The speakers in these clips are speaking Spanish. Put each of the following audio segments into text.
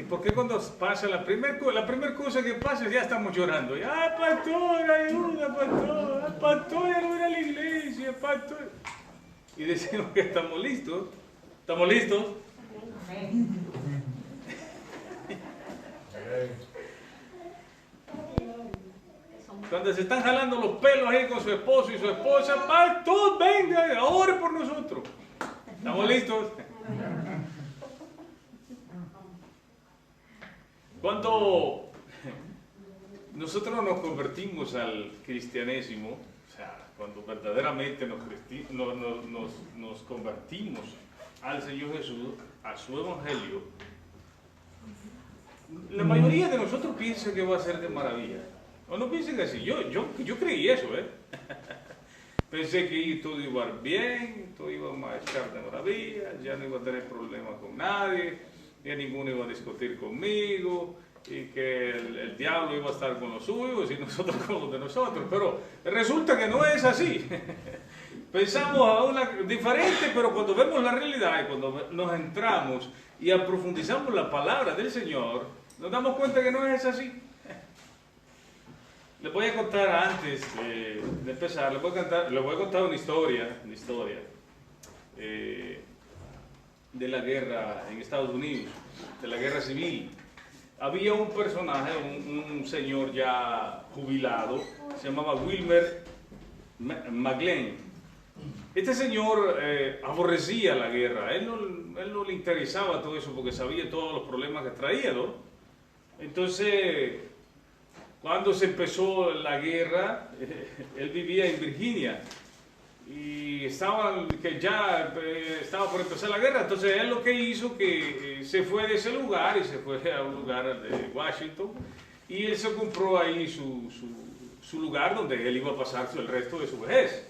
por qué cuando pasa la primera cosa que pasa ya estamos llorando? ¡Ah, pastor, ayuda, pastor! ¡Ah, pastor, ya no ir a la iglesia, pastor! Y decimos que estamos listos. ¿Estamos listos? Cuando se están jalando los pelos ahí con su esposo y su esposa, pastor, venga, ore por nosotros. ¿Estamos listos? Cuando nosotros nos convertimos al cristianismo, o sea, cuando verdaderamente nos convertimos al Señor Jesús, a su evangelio, la mayoría de nosotros piensa que va a ser de maravilla. O no piensen así, yo creí eso, Pensé que todo iba a ir bien, todo iba a marchar de maravilla, ya no iba a tener problemas con nadie, ya ninguno iba a discutir conmigo, y que el diablo iba a estar con los suyos y nosotros con los de nosotros. Pero resulta que no es así. Pensamos a una diferente, pero cuando vemos la realidad y cuando nos entramos y aprofundizamos la palabra del Señor, nos damos cuenta que no es así. Les voy a contar antes de empezar, les voy a contar una historia de la guerra en Estados Unidos, de la guerra civil. Había un personaje, un señor ya jubilado, se llamaba Wilmer McLean. Este señor aborrecía la guerra, él no le interesaba todo eso porque sabía todos los problemas que traía, ¿no? Entonces, cuando se empezó la guerra, él vivía en Virginia y ya estaba por empezar la guerra. Entonces él lo que hizo que se fue de ese lugar y se fue a un lugar de Washington y él se compró ahí su lugar donde él iba a pasar el resto de su vejez.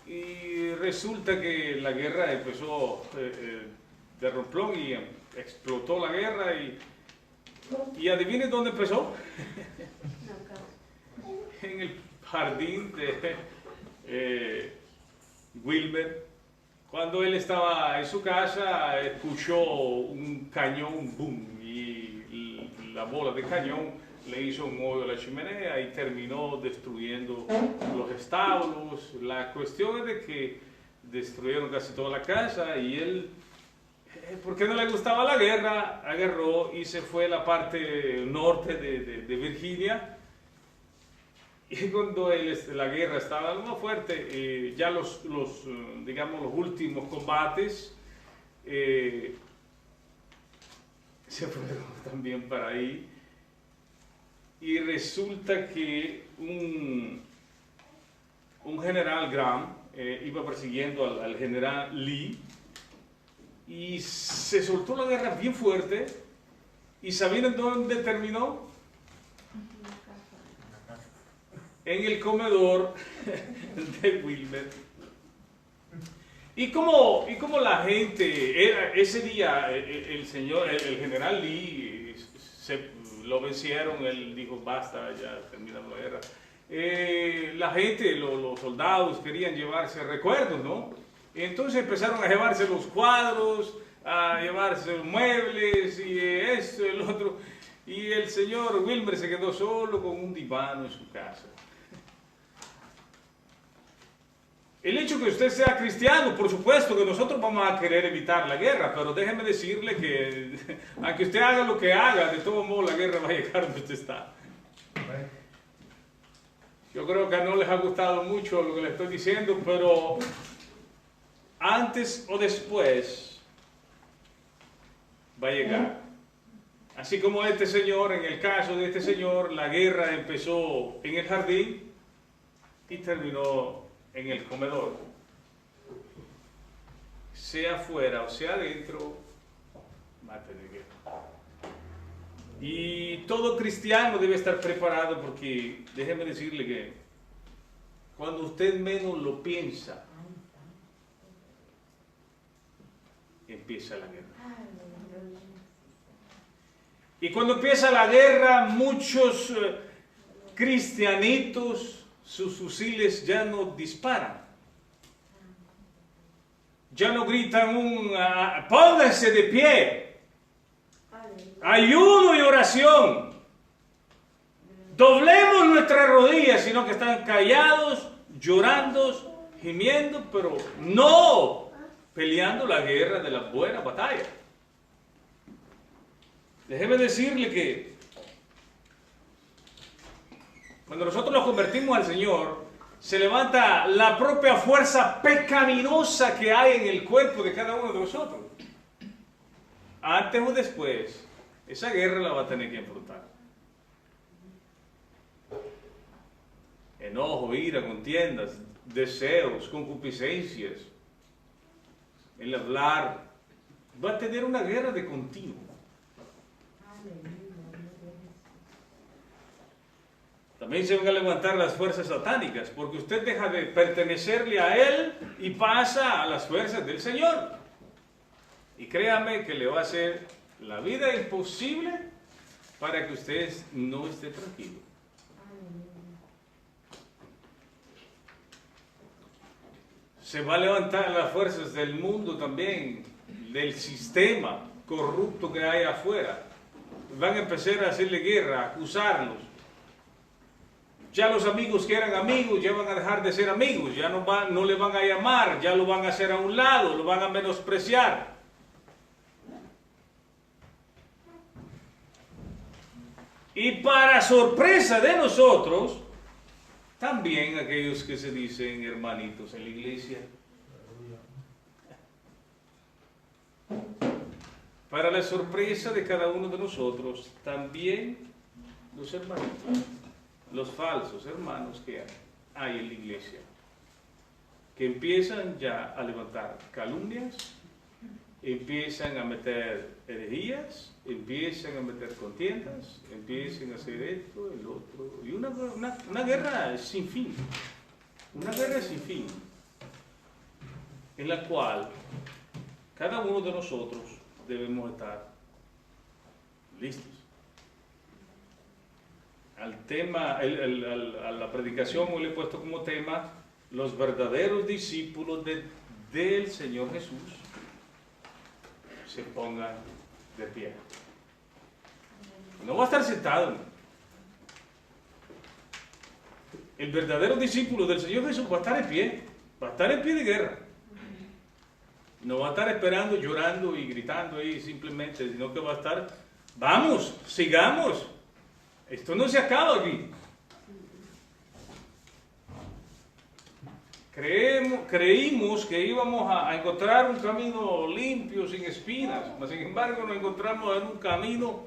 Y resulta que la guerra empezó de romplón y explotó la guerra y adivinen dónde empezó. En el jardín de Wilmer. Cuando él estaba en su casa, escuchó un cañón, boom, y la bola de cañón le hizo un hoyo a la chimenea y terminó destruyendo los establos. La cuestión es de que destruyeron casi toda la casa y él, porque no le gustaba la guerra, agarró y se fue a la parte norte de Virginia. Y cuando la guerra estaba algo fuerte, ya digamos, los últimos combates se fueron también para ahí. Y resulta que un general Graham iba persiguiendo al general Lee y se soltó la guerra bien fuerte. ¿Y saben dónde terminó? En el comedor de Wilmer. Y como la gente, ese día el general Lee, lo vencieron, él dijo basta, ya terminamos la guerra. La gente, los soldados querían llevarse recuerdos, ¿no? Entonces empezaron a llevarse los cuadros, a llevarse los muebles y esto, el otro. Y el señor Wilmer se quedó solo con un divano en su casa. El hecho que usted sea cristiano, por supuesto que nosotros vamos a querer evitar la guerra, pero déjeme decirle que aunque usted haga lo que haga, de todo modo la guerra va a llegar donde usted está. Yo creo que no les ha gustado mucho lo que les estoy diciendo, pero antes o después va a llegar. Así como este señor, en el caso de este señor, la guerra empezó en el jardín y terminó en el comedor. Sea afuera o sea adentro, va a tener guerra. Y todo cristiano debe estar preparado porque, déjeme decirle que cuando usted menos lo piensa, empieza la guerra. Y cuando empieza la guerra, muchos cristianitos, sus fusiles ya no disparan. Ya no gritan pónganse de pie. ayuno y oración. Doblemos nuestras rodillas, sino que están callados, llorando, gimiendo, pero no peleando la guerra de la buena batalla. Déjeme decirle que cuando nosotros nos convertimos al Señor, se levanta la propia fuerza pecaminosa que hay en el cuerpo de cada uno de nosotros. Antes o después, esa guerra la va a tener que enfrentar. Enojo, ira, contiendas, deseos, concupiscencias, el hablar, va a tener una guerra de continuo. También se van a levantar las fuerzas satánicas, porque usted deja de pertenecerle a Él y pasa a las fuerzas del Señor. Y créame que le va a hacer la vida imposible para que usted no esté tranquilo. Se va a levantar las fuerzas del mundo también, del sistema corrupto que hay afuera. Van a empezar a hacerle guerra, a acusarlos. Ya los amigos que eran amigos ya van a dejar de ser amigos, ya no le van a llamar, ya lo van a hacer a un lado, lo van a menospreciar. Y para sorpresa de nosotros, también aquellos que se dicen hermanitos en la iglesia. Para la sorpresa de cada uno de nosotros, también los hermanitos, los falsos hermanos que hay en la iglesia, que empiezan ya a levantar calumnias, empiezan a meter herejías, empiezan a meter contiendas, empiezan a hacer esto, el otro, y una guerra sin fin, una guerra sin fin, en la cual cada uno de nosotros debemos estar listos. Al tema, a la predicación le he puesto como tema los verdaderos discípulos del Señor Jesús se pongan de pie. No va a estar sentado. El verdadero discípulo del Señor Jesús va a estar en pie. Va a estar en pie de guerra. No va a estar esperando, llorando y gritando ahí simplemente, sino que va a estar, vamos, sigamos. Esto no se acaba aquí. Creímos que íbamos a encontrar un camino limpio, sin espinas, mas sin embargo nos encontramos en un camino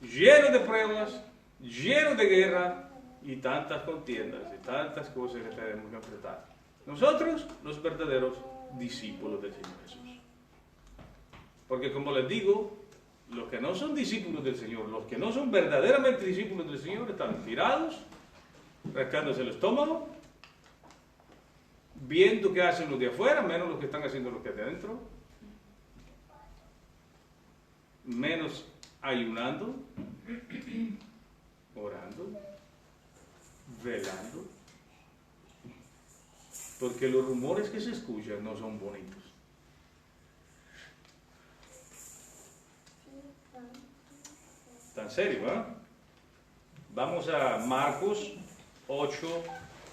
lleno de pruebas, lleno de guerra y tantas contiendas y tantas cosas que tenemos que enfrentar. Nosotros, los verdaderos discípulos del Señor Jesús. Porque como les digo, los que no son discípulos del Señor, los que no son verdaderamente discípulos del Señor, están tirados, rascándose el estómago, viendo qué hacen los de afuera, menos los que están haciendo los que de adentro, menos ayunando, orando, velando, porque los rumores que se escuchan no son bonitos. Tan serio, ¿eh? Vamos a Marcos 8,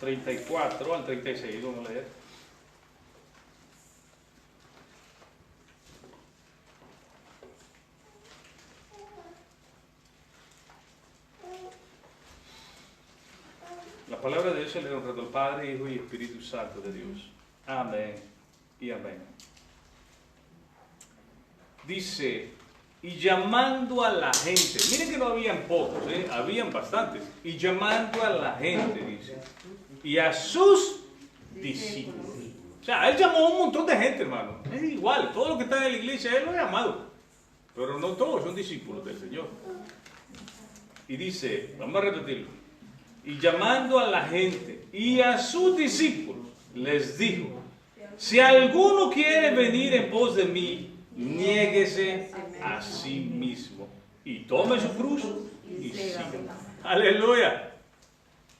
34 al 36, vamos a leer. La palabra de Dios se le honra al Padre, Hijo y Espíritu Santo de Dios. Amén y amén. Dice, y llamando a la gente, miren que no habían pocos, habían bastantes, y llamando a la gente, dice, y a sus discípulos. O sea, él llamó a un montón de gente, hermano. Es igual, todos los que están en la iglesia, él lo ha llamado. Pero no todos son discípulos del Señor. Y dice, vamos a repetirlo. Y llamando a la gente y a sus discípulos, les dijo, si alguno quiere venir en pos de mí, niéguese a sí mismo y tome su cruz y sígueme. Aleluya.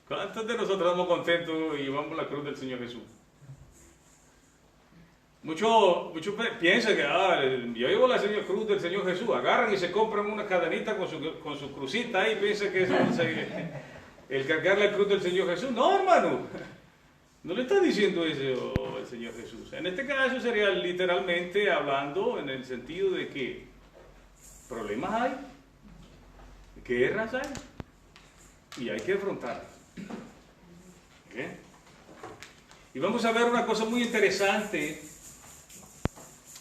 ¿Cuántos de nosotros estamos contentos y llevamos la cruz del Señor Jesús? Muchos piensan que yo llevo la cruz del Señor Jesús, agarran y se compran una cadenita con su crucita ahí y piensan que eso es el cargar la cruz del Señor Jesús. No, hermano, no le está diciendo eso el Señor Jesús. En este caso sería literalmente hablando en el sentido de que problemas hay, guerras hay y hay que afrontarlas. ¿Okay? Y vamos a ver una cosa muy interesante.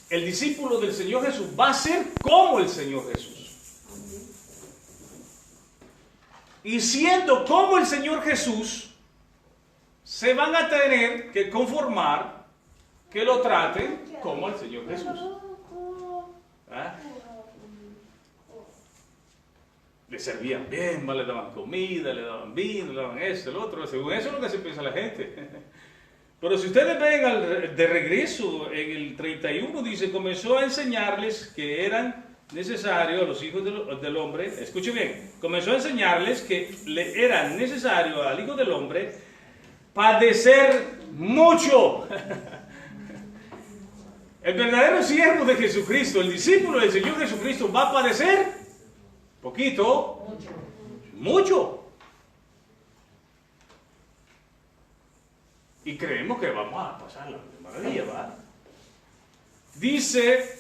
El discípulo del Señor Jesús va a ser como el Señor Jesús. Y siendo como el Señor Jesús, se van a tener que conformar que lo traten como el Señor Jesús. ¿Ah? Le servían bien, le daban comida, le daban vino, le daban esto, el otro. Según eso es lo que se piensa la gente. Pero si ustedes ven de regreso, en el 31 dice, comenzó a enseñarles que eran necesarios a los hijos del hombre, escuche bien, comenzó a enseñarles que le era necesario al Hijo del Hombre padecer mucho. El verdadero siervo de Jesucristo, el discípulo del Señor Jesucristo, va a padecer poquito, mucho. Y creemos que vamos a pasarla de maravilla, ¿va? Dice,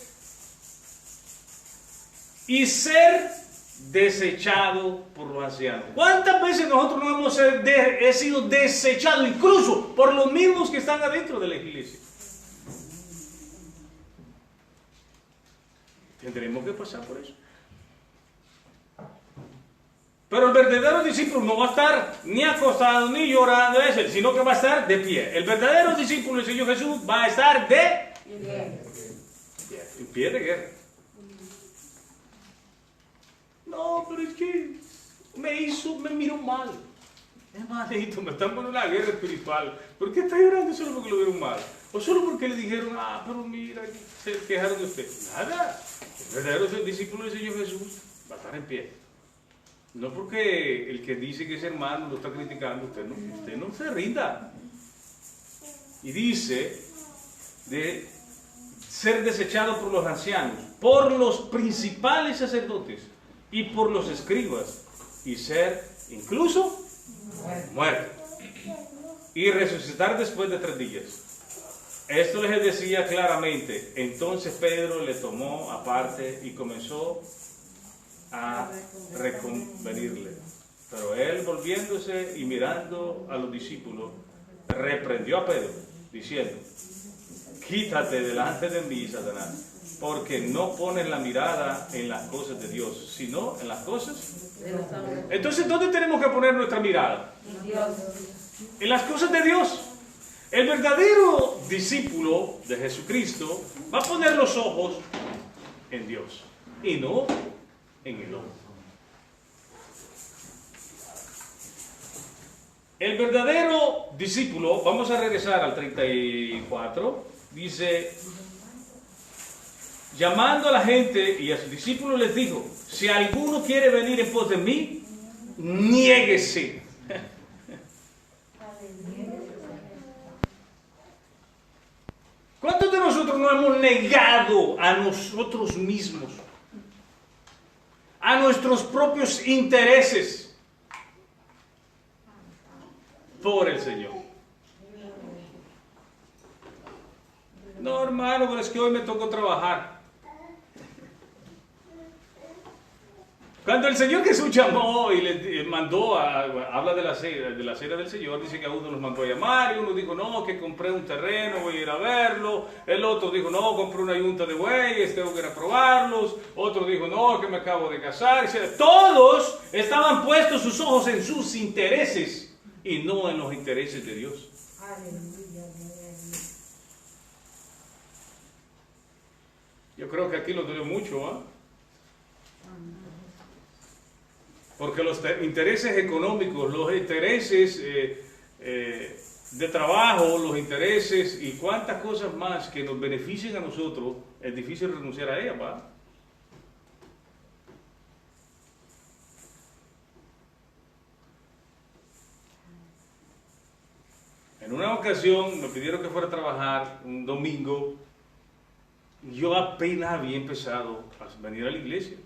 y ser desechado por los ancianos. ¿Cuántas veces nosotros no hemos sido desechados, incluso por los mismos que están adentro de la iglesia? Tendremos que pasar por eso. Pero el verdadero discípulo no va a estar ni acostado ni llorando, sino que va a estar de pie. El verdadero discípulo del Señor Jesús va a estar en pie de guerra. No, pero es que me miró mal. Hermanito, me están poniendo una guerra espiritual. ¿Por qué está llorando solo porque lo vieron mal? O solo porque le dijeron, pero mira, se quejaron de usted. Nada. El verdadero discípulo del Señor Jesús va a estar en pie. No porque el que dice que es hermano lo está criticando, usted no se rinda. Y dice de ser desechado por los ancianos, por los principales sacerdotes y por los escribas, y ser incluso muerto. Y resucitar después de 3 días. Esto les decía claramente. Entonces Pedro le tomó aparte y comenzó a reconvenirle. Pero él, volviéndose y mirando a los discípulos, reprendió a Pedro, diciendo, quítate delante de mí, Satanás, porque no pones la mirada en las cosas de Dios, sino en las cosas de los hombres. Entonces, ¿dónde tenemos que poner nuestra mirada? En Dios. En las cosas de Dios. El verdadero discípulo de Jesucristo va a poner los ojos en Dios y no en el hombre. El verdadero discípulo, vamos a regresar al 34, dice, llamando a la gente y a sus discípulos les dijo, si alguno quiere venir en pos de mí, niéguese. ¿Cuántos de nosotros no hemos negado a nosotros mismos? A nuestros propios intereses por el Señor. No, hermano, pero es que hoy me tocó trabajar. Cuando el Señor Jesús llamó y le mandó, habla de la cena del Señor, dice que a uno los mandó a llamar, y uno dijo, no, que compré un terreno, voy a ir a verlo. El otro dijo, no, compré una yunta de bueyes, tengo que ir a probarlos. Otro dijo, no, que me acabo de casar. Todos estaban puestos sus ojos en sus intereses y no en los intereses de Dios. Yo creo que aquí lo dolió mucho, ¿ah? Porque los intereses económicos, los intereses de trabajo, los intereses y cuantas cosas más que nos beneficien a nosotros, es difícil renunciar a ellas, ¿va? En una ocasión me pidieron que fuera a trabajar un domingo Yo apenas había empezado a venir a la iglesia.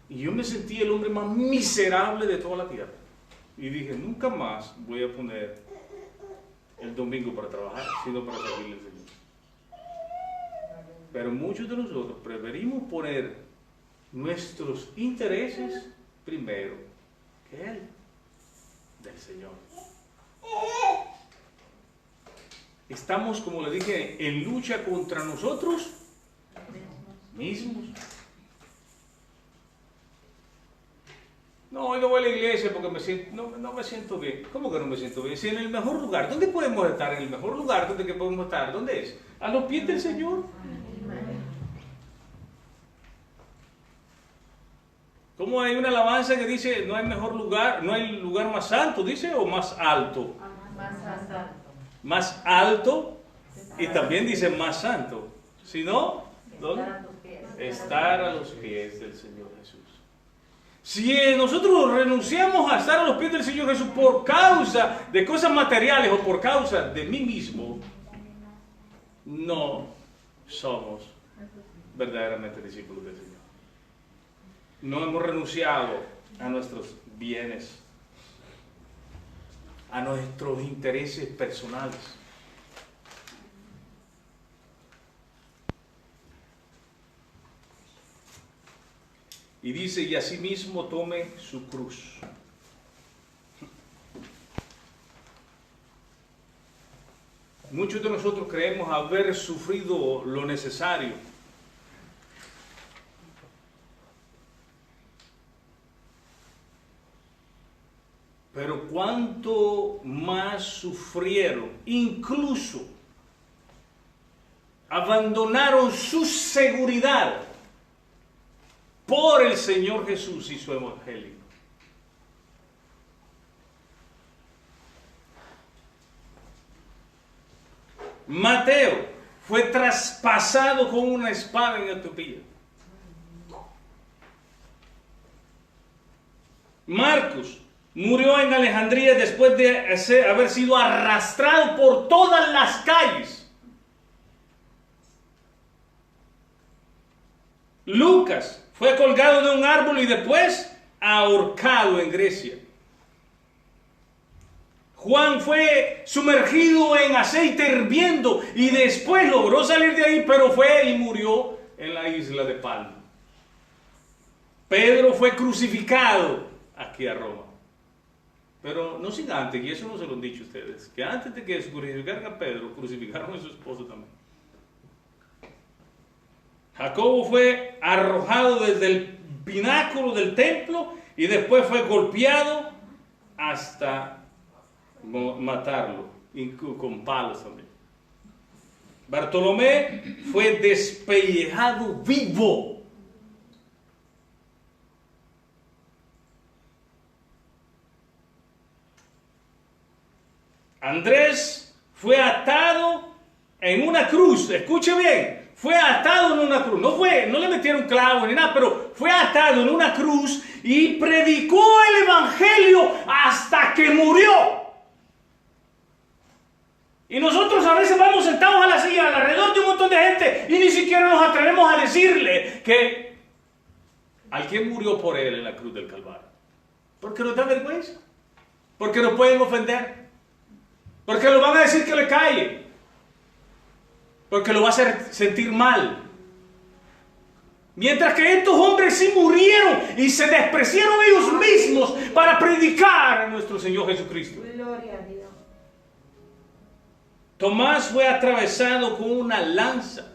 Y yo me sentí el hombre más miserable de toda la tierra. Y dije, nunca más voy a poner el domingo para trabajar, sino para servirle al Señor. Pero muchos de nosotros preferimos poner nuestros intereses primero que el del Señor. Estamos, como le dije, en lucha contra nosotros mismos. No, hoy no voy a la iglesia porque no me siento bien. ¿Cómo que no me siento bien? Si en el mejor lugar, ¿dónde podemos estar? En el mejor lugar donde podemos estar, ¿dónde es? A los pies del Señor. ¿Cómo hay una alabanza que dice, no hay mejor lugar, no hay lugar más santo, dice, o más alto? Más alto. Más alto, y también dice más santo. Si no, ¿dónde? Estar a los pies del Señor Jesús. Si nosotros renunciamos a estar a los pies del Señor Jesús por causa de cosas materiales o por causa de mí mismo, no somos verdaderamente discípulos del Señor. No hemos renunciado a nuestros bienes, a nuestros intereses personales. Y dice, y asimismo tome su cruz. Muchos de nosotros creemos haber sufrido lo necesario. Pero cuánto más sufrieron, incluso abandonaron su seguridad por el Señor Jesús y su evangelio. Mateo fue traspasado con una espada en Etiopía. Marcos murió en Alejandría después de haber sido arrastrado por todas las calles. Lucas fue colgado de un árbol y después ahorcado en Grecia. Juan fue sumergido en aceite hirviendo y después logró salir de ahí, pero fue y murió en la isla de Palma. Pedro fue crucificado aquí a Roma. Pero no sin antes, y eso no se lo han dicho ustedes, que antes de que crucificaran a Pedro, crucificaron a su esposo también. Jacobo fue arrojado desde el pináculo del templo y después fue golpeado hasta matarlo, con palos también. Bartolomé fue despellejado vivo. Andrés fue atado en una cruz, escuche bien, fue atado en una cruz, no le metieron clavo ni nada, pero fue atado en una cruz y predicó el evangelio hasta que murió. Y nosotros a veces vamos sentados a la silla alrededor de un montón de gente y ni siquiera nos atrevemos a decirle que al quien murió por él en la cruz del Calvario. Porque nos da vergüenza, porque nos pueden ofender. Porque lo van a decir que le calle. Porque lo va a hacer sentir mal. Mientras que estos hombres sí murieron y se despreciaron ellos mismos para predicar a nuestro Señor Jesucristo. Gloria a Dios. Tomás fue atravesado con una lanza.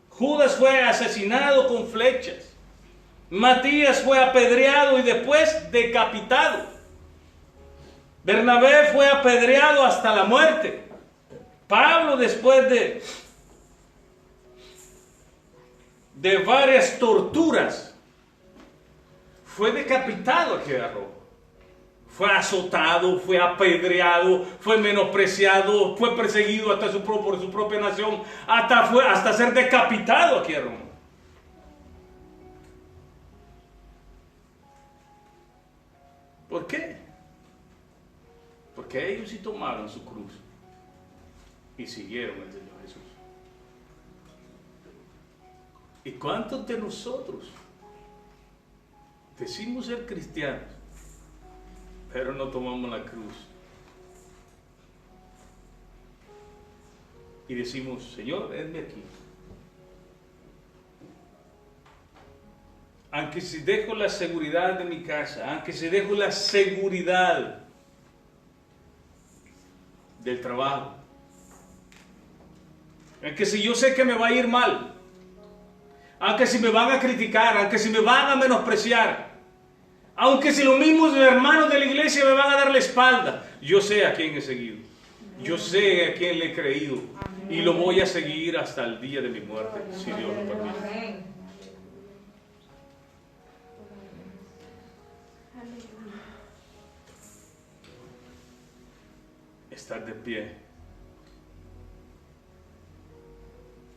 Judas fue asesinado con flechas. Matías fue apedreado y después decapitado. Bernabé fue apedreado hasta la muerte. Pablo, después de varias torturas, fue decapitado aquí a Roma. Fue azotado, fue apedreado, fue menospreciado, fue perseguido por su propia nación, hasta ser decapitado aquí a Roma. ¿Por qué? Porque ellos sí tomaron su cruz y siguieron al Señor Jesús. ¿Y cuántos de nosotros decimos ser cristianos, pero no tomamos la cruz? Y decimos, Señor, hedme aquí. Aunque si dejo la seguridad de mi casa, aunque si dejo la seguridad del trabajo, aunque si yo sé que me va a ir mal, aunque si me van a criticar, aunque si me van a menospreciar, aunque si los mismos hermanos de la iglesia me van a dar la espalda, yo sé a quién he seguido, yo sé a quién le he creído y lo voy a seguir hasta el día de mi muerte, si Dios lo permite. Estar de pie.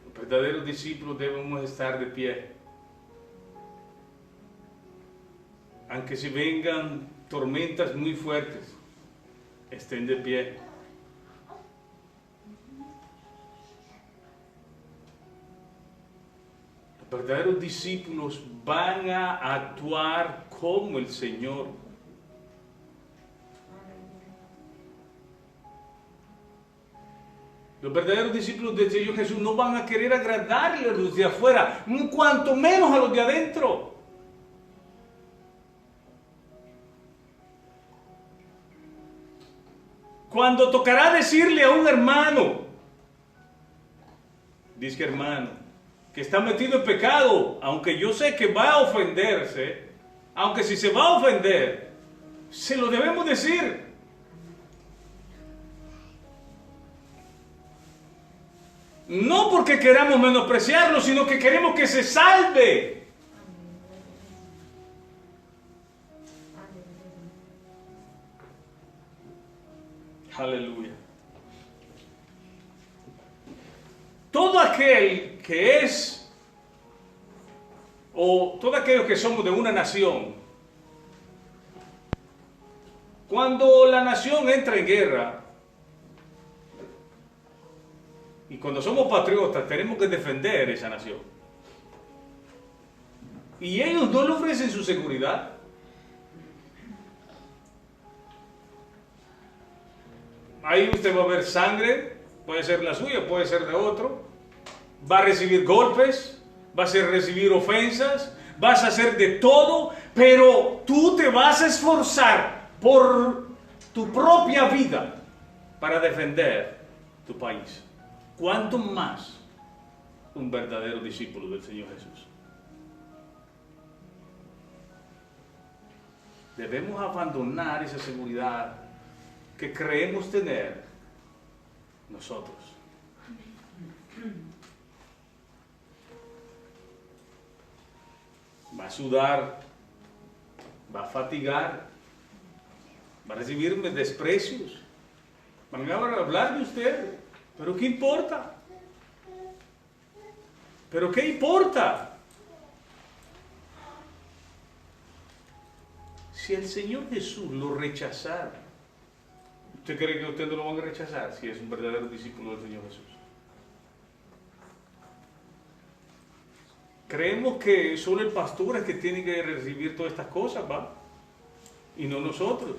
Los verdaderos discípulos debemos estar de pie. Aunque si vengan tormentas muy fuertes, estén de pie. Los verdaderos discípulos van a actuar como el Señor. Los verdaderos discípulos del Señor Jesús no van a querer agradarle a los de afuera, cuanto menos a los de adentro. Cuando tocará decirle a un hermano, dice hermano, que está metido en pecado, aunque yo sé que va a ofenderse, aunque si se va a ofender, se lo debemos decir. No porque queramos menospreciarlo, sino que queremos que se salve. Aleluya. Todo aquel que es, o todos aquellos que somos de una nación, cuando la nación entra en guerra, y cuando somos patriotas tenemos que defender esa nación, y ellos no le ofrecen su seguridad, ahí usted va a ver sangre, puede ser la suya, puede ser de otro, va a recibir golpes, vas a recibir ofensas, vas a hacer de todo, pero tú te vas a esforzar por tu propia vida para defender tu país. ¿Cuánto más un verdadero discípulo del Señor Jesús? Debemos abandonar esa seguridad que creemos tener nosotros. Va a sudar, va a fatigar, va a recibir desprecios, van a hablar de usted, pero ¿qué importa? ¿Pero qué importa? Si el Señor Jesús lo rechazara, ¿usted cree que usted no lo van a rechazar si es un verdadero discípulo del Señor Jesús? Creemos que solo el pastor es que tiene que recibir todas estas cosas, ¿va? Y no nosotros.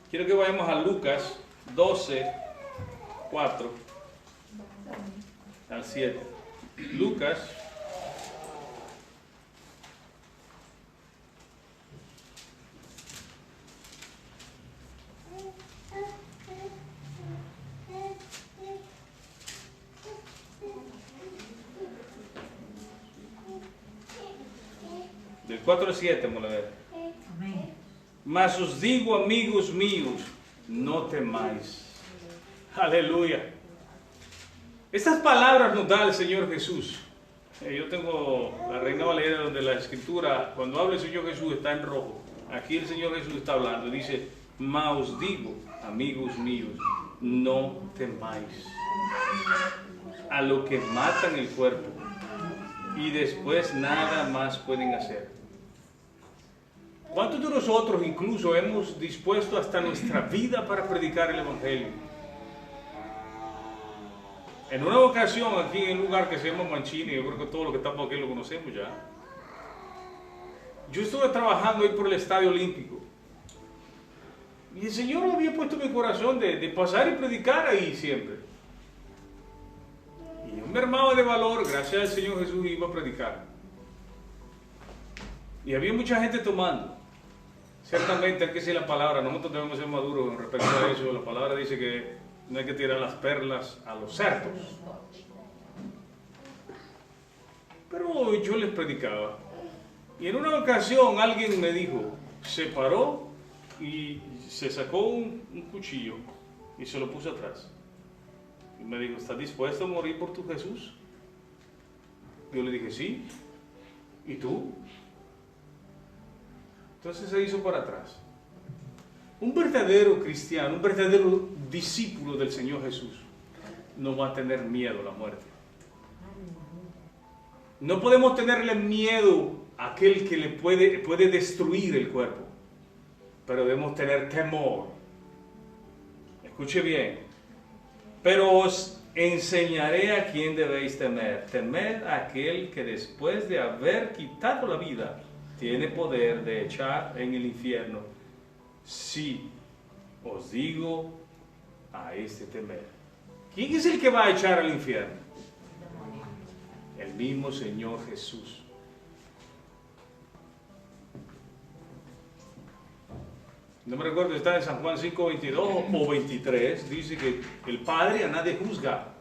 Quiero que vayamos a Lucas 12, 4 al 7. Lucas 4 al 7, vamos a ver. Amén. Mas os digo, amigos míos, no temáis. Aleluya. Estas palabras nos da el Señor Jesús. Yo tengo la Reina Valera donde la escritura, cuando habla el Señor Jesús, está en rojo. Aquí el Señor Jesús está hablando. Dice, mas os digo, amigos míos, no temáis a lo que matan el cuerpo y después nada más pueden hacer. ¿Cuántos de nosotros incluso hemos dispuesto hasta nuestra vida para predicar el Evangelio? En una ocasión, aquí en un lugar que se llama Manchini, yo creo que todos los que estamos aquí lo conocemos ya, yo estuve trabajando ahí por el Estadio Olímpico. Y el Señor me había puesto en mi corazón de pasar y predicar ahí siempre. Y yo me armaba de valor, gracias al Señor Jesús, y iba a predicar. Y había mucha gente tomando. Ciertamente hay que decir la palabra, nosotros debemos ser maduros con respecto a eso. La palabra dice que no hay que tirar las perlas a los cerdos. Pero yo les predicaba. Y en una ocasión alguien me dijo, se paró y se sacó un cuchillo y se lo puso atrás. Y me dijo, ¿estás dispuesto a morir por tu Jesús? Yo le dije, sí. ¿Y tú? Entonces se hizo para atrás. Un verdadero cristiano, un verdadero discípulo del Señor Jesús, no va a tener miedo a la muerte. No podemos tenerle miedo a aquel que le puede destruir el cuerpo, pero debemos tener temor. Escuche bien. Pero os enseñaré a quién debéis temer. Temed a aquel que después de haber quitado la vida, tiene poder de echar en el infierno. Sí, os digo a este temer. ¿Quién es el que va a echar al infierno? El mismo Señor Jesús. No me recuerdo si está en San Juan 5:22 o 23, dice que el Padre a nadie juzga,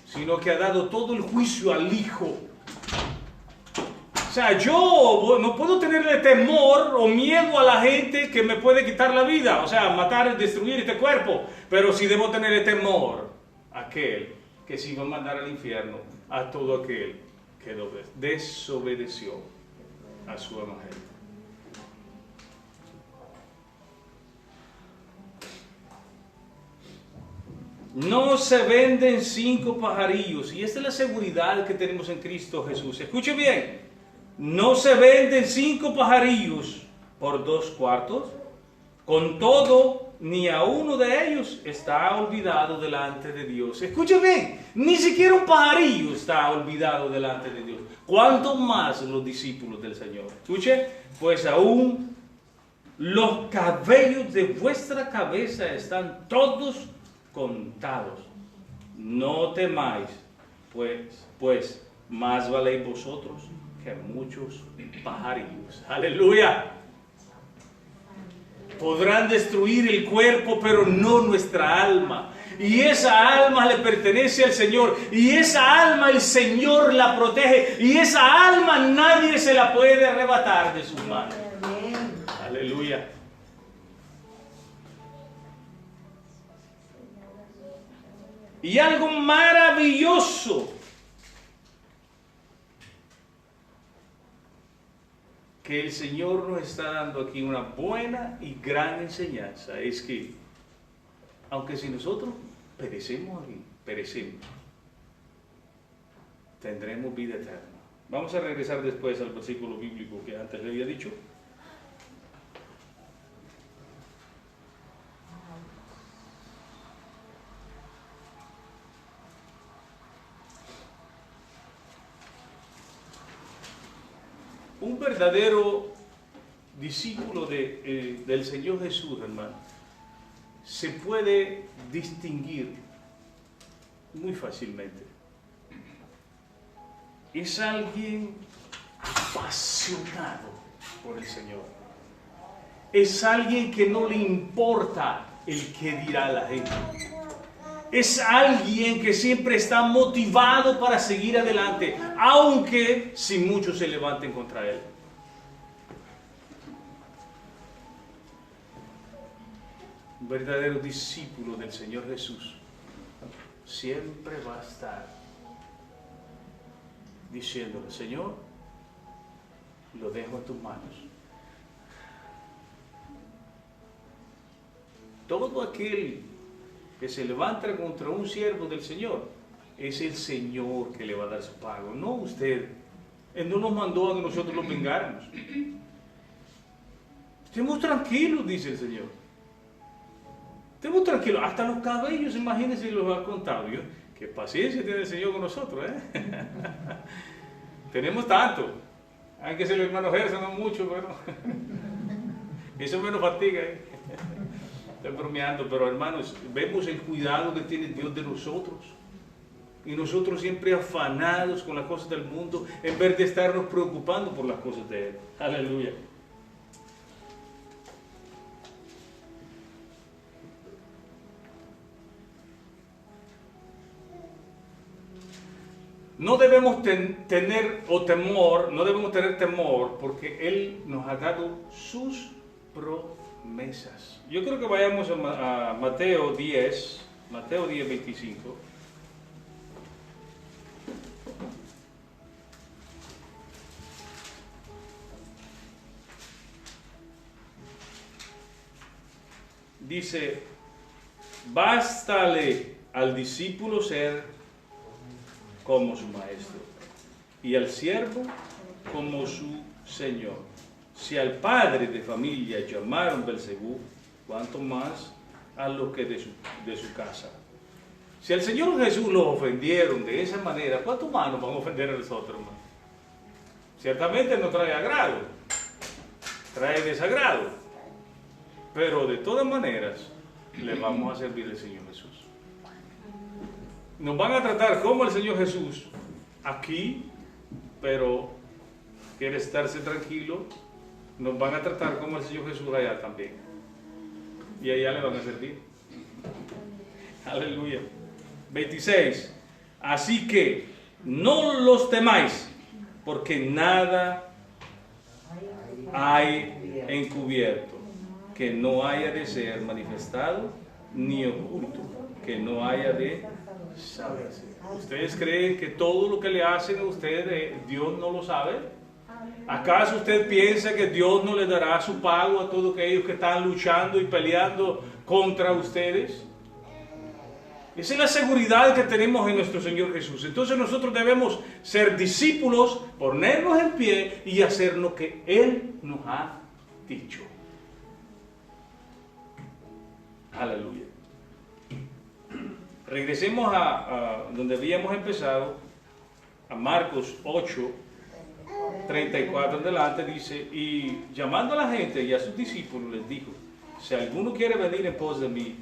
sino que ha dado todo el juicio al Hijo. O sea, yo no puedo tenerle temor o miedo a la gente que me puede quitar la vida, o sea, matar, destruir este cuerpo, pero sí debo tenerle temor a aquel que sí va a mandar al infierno a todo aquel que desobedeció a su evangelio. No se venden 5 pajarillos, y esta es la seguridad que tenemos en Cristo Jesús. Escuche bien, no se venden 5 pajarillos por 2 cuartos, con todo, ni a uno de ellos está olvidado delante de Dios. Escuche bien, ni siquiera un pajarillo está olvidado delante de Dios. ¿Cuánto más los discípulos del Señor? Escuche, pues aún los cabellos de vuestra cabeza están todos contados. No temáis, pues más valéis vosotros que muchos pajarillos. Aleluya. Podrán destruir el cuerpo, pero no nuestra alma. Y esa alma le pertenece al Señor. Y esa alma el Señor la protege. Y esa alma nadie se la puede arrebatar de sus manos. Aleluya. Y algo maravilloso que el Señor nos está dando aquí, una buena y gran enseñanza, es que aunque si nosotros perecemos aquí, tendremos vida eterna. Vamos a regresar después al versículo bíblico que antes le había dicho. Un verdadero discípulo del Señor Jesús, hermano, se puede distinguir muy fácilmente. Es alguien apasionado por el Señor. Es alguien que no le importa el que dirá la gente. Es alguien que siempre está motivado para seguir adelante, aunque si muchos se levanten contra él. Un verdadero discípulo del Señor Jesús siempre va a estar diciéndole: Señor, lo dejo en tus manos. Todo aquel que se levanta contra un siervo del Señor, es el Señor que le va a dar su pago, no usted. Él no nos mandó a que nosotros los vengáramos. Estemos tranquilos, dice el Señor. Estemos tranquilos. Hasta los cabellos, imagínense, los ha contado. Qué Qué paciencia tiene el Señor con nosotros, ¿eh? Tenemos tanto. Hay que ser el hermano Gerson, no mucho, pero eso menos fatiga, ¿eh? Estoy bromeando, pero hermanos, vemos el cuidado que tiene Dios de nosotros. Y nosotros siempre afanados con las cosas del mundo, en vez de estarnos preocupando por las cosas de Él. Aleluya. No debemos tener temor porque Él nos ha dado sus promesas. Yo creo que vayamos a Mateo 10, 25. Dice, bástale al discípulo ser como su maestro, y al siervo como su señor. Si al padre de familia llamaron Belzebú, cuánto más a los que de su casa. Si al Señor Jesús lo ofendieron de esa manera, ¿cuánto más nos van a ofender a nosotros, hermano? Ciertamente no trae agrado, trae desagrado, pero de todas maneras le vamos a servir al Señor Jesús. Nos van a tratar como el Señor Jesús aquí, pero quiere estarse tranquilo. Nos van a tratar como el Señor Jesús allá también. Y allá le van a servir. Aleluya. 26. Así que no los temáis, porque nada hay encubierto que no haya de ser manifestado, ni oculto que no haya de saberse. ¿Ustedes creen que todo lo que le hacen a ustedes Dios no lo sabe? ¿Acaso usted piensa que Dios no le dará su pago a todos aquellos que están luchando y peleando contra ustedes? Esa es la seguridad que tenemos en nuestro Señor Jesús. Entonces nosotros debemos ser discípulos, ponernos en pie y hacer lo que Él nos ha dicho. Aleluya. Regresemos a donde habíamos empezado, a Marcos 8, 34 en adelante, dice, y llamando a la gente y a sus discípulos les dijo, si alguno quiere venir en pos de mí,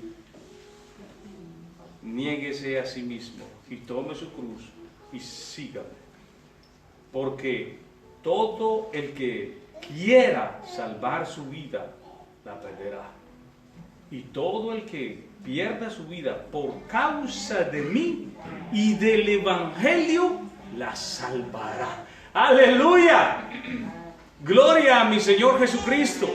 niéguese a sí mismo y tome su cruz y sígame. Porque todo el que quiera salvar su vida, la perderá. Y todo el que pierda su vida por causa de mí y del Evangelio, la salvará. ¡Aleluya! Gloria a mi Señor Jesucristo.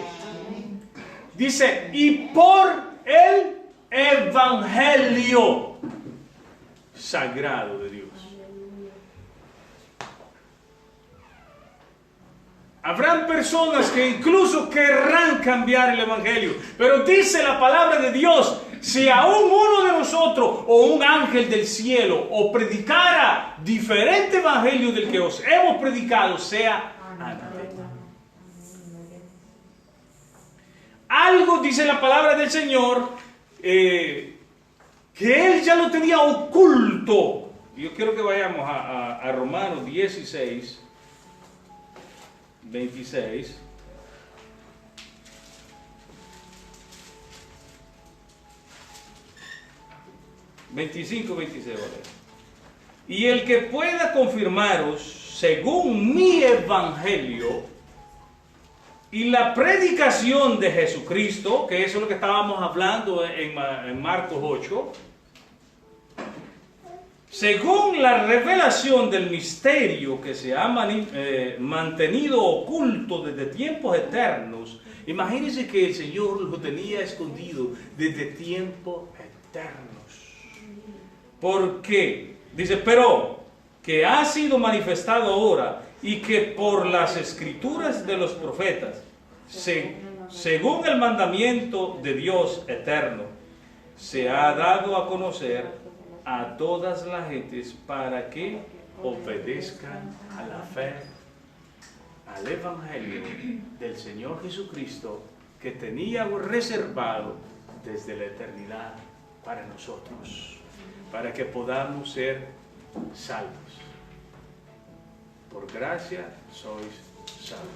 Dice, y por el Evangelio sagrado de Dios. Habrán personas que incluso querrán cambiar el Evangelio, pero dice la palabra de Dios, si aún uno de nosotros o un ángel del cielo o predicara diferente Evangelio del que os hemos predicado, sea anatema. Algo dice la palabra del Señor que Él ya lo tenía oculto. Yo quiero que vayamos a Romanos 16, 26. (25, 26, ¿vale? Y el que pueda confirmaros según mi evangelio y la predicación de Jesucristo, que eso es lo que estábamos hablando en Marcos 8, según la revelación del misterio que se ha mantenido oculto desde tiempos eternos. Imagínense que el Señor lo tenía escondido desde tiempos eternos. ¿Por qué? Dice, pero que ha sido manifestado ahora y que por las escrituras de los profetas, según el mandamiento de Dios eterno, se ha dado a conocer a todas las gentes para que obedezcan a la fe, al Evangelio del Señor Jesucristo que teníamos reservado desde la eternidad para nosotros. para que podamos ser salvos. Por gracia sois salvos.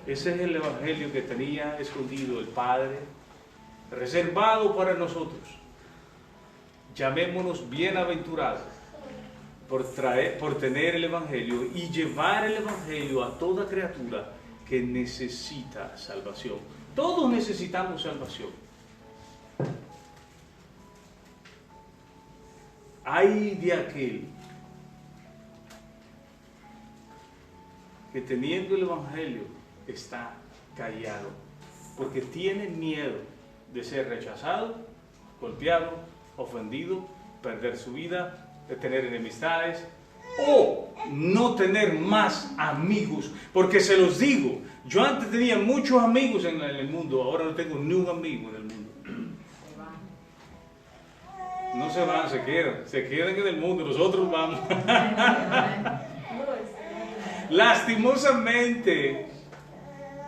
Ese es el evangelio que tenía escondido el Padre, reservado para nosotros. Llamémonos bienaventurados por tener el evangelio y llevar el evangelio a toda criatura que necesita salvación. Todos necesitamos salvación. Ay de aquel que teniendo el evangelio está callado, porque tiene miedo de ser rechazado, golpeado, ofendido, perder su vida, de tener enemistades o no tener más amigos. Porque se los digo, yo antes tenía muchos amigos en el mundo, ahora no tengo ni un amigo en el mundo. No se van, se quedan en el mundo, nosotros vamos. Lastimosamente,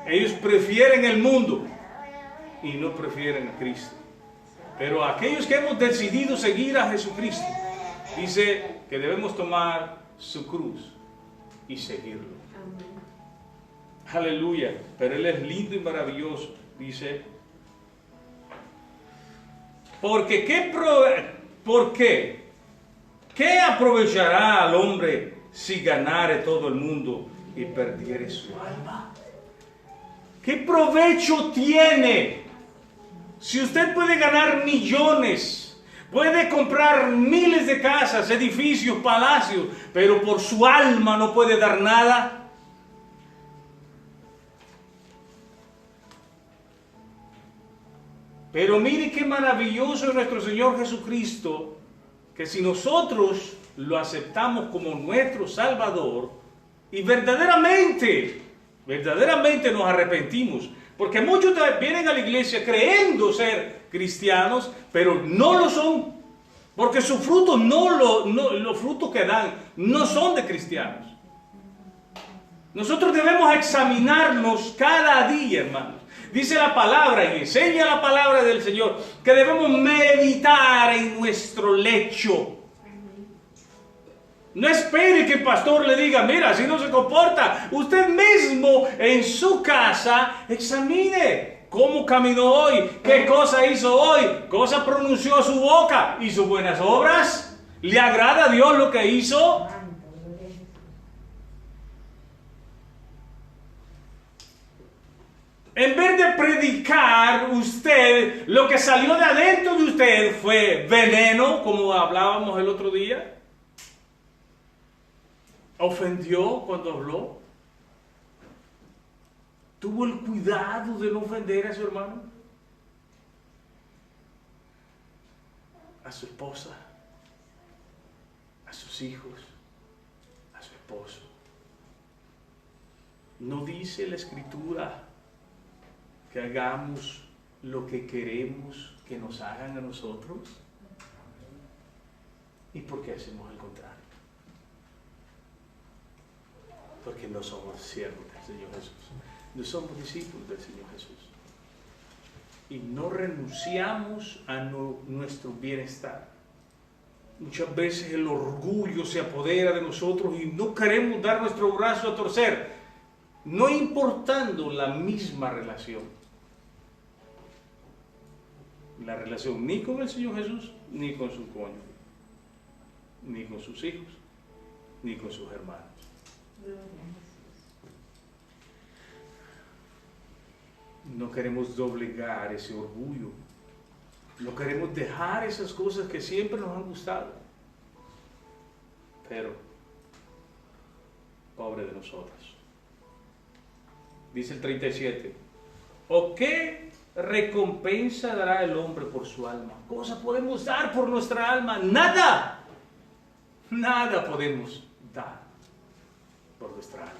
ellos prefieren el mundo y no prefieren a Cristo. Pero aquellos que hemos decidido seguir a Jesucristo, dice que debemos tomar su cruz y seguirlo. Aleluya. Pero Él es lindo y maravilloso. Dice, porque ¿qué aprovechará al hombre si ganare todo el mundo y perdiere su alma? ¿Qué provecho tiene? Si usted puede ganar millones, puede comprar miles de casas, edificios, palacios, pero por su alma no puede dar nada. Pero mire qué maravilloso es nuestro Señor Jesucristo, que si nosotros lo aceptamos como nuestro Salvador y verdaderamente nos arrepentimos, porque muchos vienen a la iglesia creyendo ser cristianos, pero no lo son, porque sus frutos los frutos que dan no son de cristianos. Nosotros debemos examinarnos cada día, hermanos. Dice la palabra y enseña la palabra del Señor que debemos meditar en nuestro lecho. No espere que el pastor le diga, mira, así no se comporta. Usted mismo en su casa examine cómo caminó hoy, qué cosa hizo hoy, cosa pronunció su boca, hizo buenas obras, le agrada a Dios lo que hizo. En vez de predicar usted, lo que salió de adentro de usted fue veneno, como hablábamos el otro día. Ofendió cuando habló. Tuvo el cuidado de no ofender a su hermano, a su esposa, a sus hijos, a su esposo. ¿No dice la Escritura que hagamos lo que queremos que nos hagan a nosotros? ¿Y por qué hacemos el contrario? Porque no somos siervos del Señor Jesús, no somos discípulos del Señor Jesús y no renunciamos a nuestro bienestar. Muchas veces el orgullo se apodera de nosotros y no queremos dar nuestro brazo a torcer, no importando la misma relación. La relación ni con el Señor Jesús, ni con su cónyuge, ni con sus hijos, ni con sus hermanos. No queremos doblegar ese orgullo. No queremos dejar esas cosas que siempre nos han gustado. Pero, pobre de nosotros. Dice el 37. ¿O qué recompensa dará el hombre por su alma? ¿Cosa podemos dar por nuestra alma? Nada. Nada podemos dar por nuestra alma.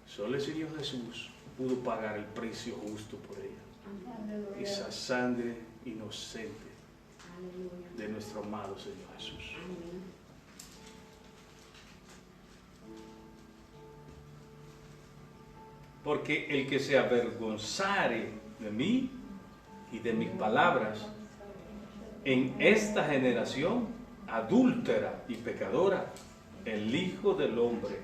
Solo el Señor Jesús pudo pagar el precio justo por ella. Esa sangre inocente de nuestro amado Señor Jesús. Porque el que se avergonzare de mí y de mis palabras, en esta generación adúltera y pecadora, el Hijo del Hombre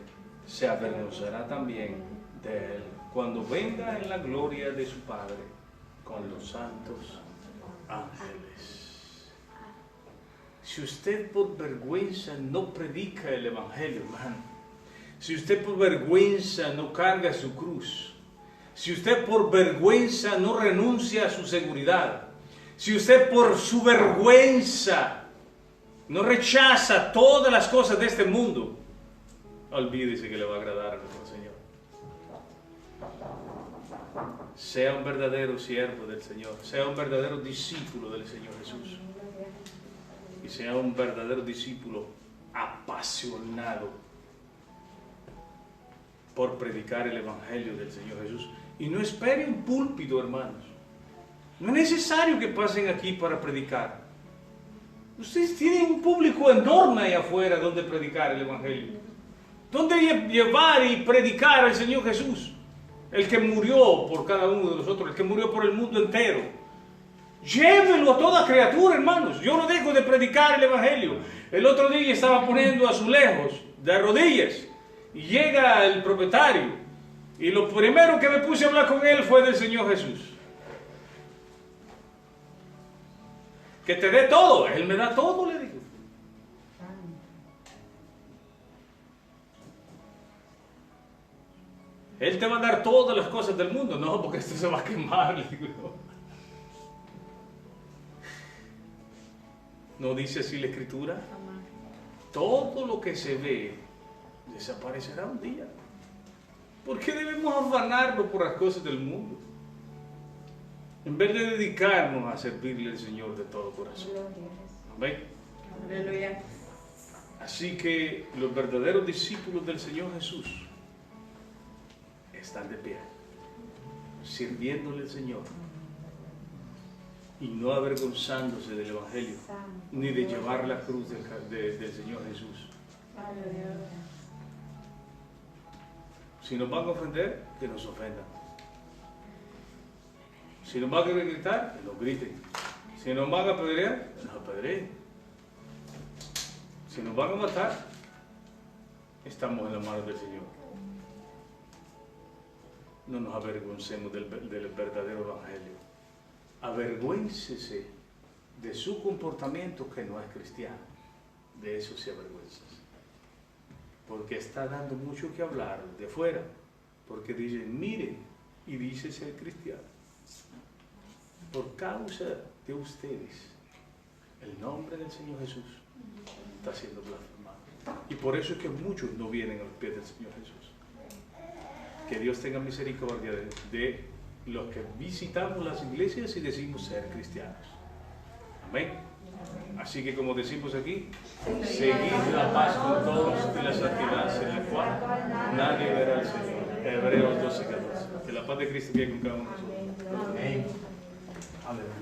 se avergonzará también de él cuando venga en la gloria de su Padre con los santos ángeles. Si usted por vergüenza no predica el Evangelio, hermano, si usted por vergüenza no carga su cruz, si usted por vergüenza no renuncia a su seguridad, si usted por su vergüenza no rechaza todas las cosas de este mundo, olvídese que le va a agradar a nuestro Señor. Sea un verdadero siervo del Señor, sea un verdadero discípulo del Señor Jesús, y sea un verdadero discípulo apasionado por predicar el Evangelio del Señor Jesús. Y no espere un púlpito, hermanos. No es necesario que pasen aquí para predicar. Ustedes tienen un público enorme ahí afuera donde predicar el Evangelio, donde llevar y predicar al Señor Jesús, el que murió por cada uno de nosotros, el que murió por el mundo entero. Llévenlo a toda criatura, hermanos. Yo no dejo de predicar el Evangelio. El otro día estaba poniendo azulejos de rodillas y llega el propietario y lo primero que me puse a hablar con él fue del Señor Jesús. Que te dé todo. Él me da todo, le digo. Él te va a dar todas las cosas del mundo. No, porque esto se va a quemar, le digo. ¿No dice así la Escritura? Todo lo que se ve desaparecerá un día. ¿Por qué debemos afanarnos por las cosas del mundo? En vez de dedicarnos a servirle al Señor de todo corazón. Amén. Aleluya. Así que los verdaderos discípulos del Señor Jesús están de pie, sirviéndole al Señor y no avergonzándose del Evangelio, ni de llevar la cruz del Señor Jesús. Si nos van a ofender, que nos ofendan. Si nos van a gritar, que nos griten. Si nos van a apedrear, que nos apedreen. Si nos van a matar, estamos en las manos del Señor. No nos avergoncemos del verdadero Evangelio. Avergüéncese de su comportamiento que no es cristiano. De eso se avergüenza. Porque está dando mucho que hablar de fuera. Porque dicen, miren, y dice ser cristiano. Por causa de ustedes, el nombre del Señor Jesús está siendo blasfemado. Y por eso es que muchos no vienen a los pies del Señor Jesús. Que Dios tenga misericordia de los que visitamos las iglesias y decimos ser cristianos. Amén. Así que como decimos aquí, seguid la paz con todos y la santidad, en la cual nadie verá al Señor. Hebreos 12:14. Que la paz de Cristo quede con cada uno de nosotros. Amén. Aleluya.